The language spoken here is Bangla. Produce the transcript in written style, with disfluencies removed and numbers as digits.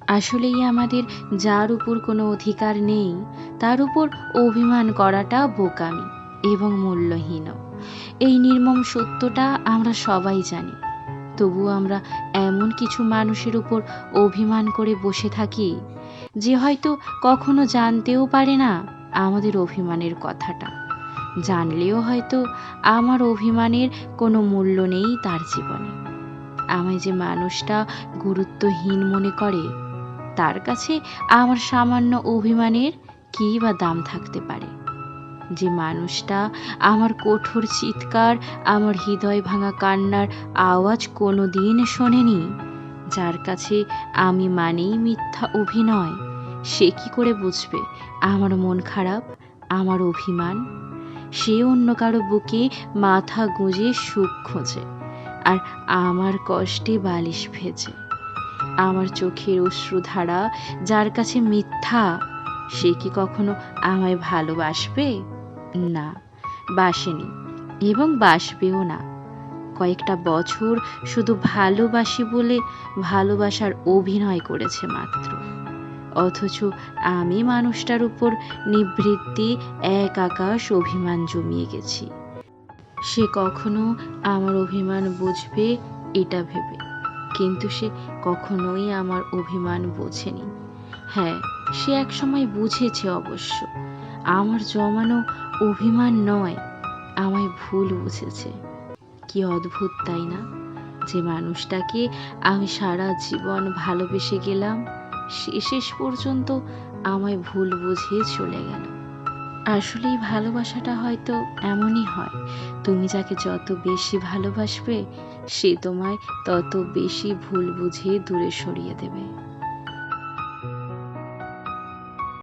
আসলেই আমাদের যার উপর কোনো অধিকার নেই তার উপর অভিমান করাটা বোকামি এবং মূল্যহীন। এই নির্মম সত্যটা আমরা সবাই জানি। তবুও আমরা এমন কিছু মানুষের উপর অভিমান করে বসে থাকি যে হয়তো কখনো জানতেও পারে না আমাদের অভিমানের কথাটা। জানলেও হয়তো আমার অভিমানের কোনো মূল্য নেই তার জীবনে। আমায় যে মানুষটা গুরুত্বহীন মনে করে তার কাছে আমার সামান্য অভিমানের কী বা দাম থাকতে পারে? যে মানুষটা আমার কঠোর চিৎকার, আমার হৃদয় ভাঙা কান্নার আওয়াজ কোনো দিন শোনেনি, যার কাছে আমি মানেই মিথ্যা অভিনয়, সে কি করে বুঝবে আমার মন খারাপ, আমার অভিমান? সে অন্য কারো বুকে মাথা গুঁজে সুখ খোঁজে, আর আমার কষ্টে বালিশ ভেজে। আমার চোখের অশ্রুধারা যার কাছে মিথ্যা, সে কি কখনো আমায় ভালোবাসবে? না, বাসেনি এবং বাসবেও না। কয়েকটা বছর শুধু ভালোবাসি বলে ভালোবাসার অভিনয় করেছে মাত্র। অথচ আমি মানুষটার উপর নিভৃতে এক আকাশ অভিমান জমিয়ে গেছি। সে কখনো আমার অভিমান বুঝবে এটা ভেবে, কিন্তু সে কখনোই আমার অভিমান বোঝেনি। হ্যাঁ, সে একসময় বুঝেছে অবশ্য। আমার জমানো অভিমান নয়, আমায় ভুল বুঝেছে। কি অদ্ভুত তাই না, যে মানুষটাকে আমি সারা জীবন ভালোবেসে গেলাম, সে শেষ পর্যন্ত আমায় ভুল বুঝে চলে গেল। আসলেই ভালোবাসাটা হয়তো এমনই হয়, তুমি যাকে যত বেশি ভালোবাসবে সে তোমায় তত বেশি ভুল বুঝে দূরে সরিয়ে দেবে।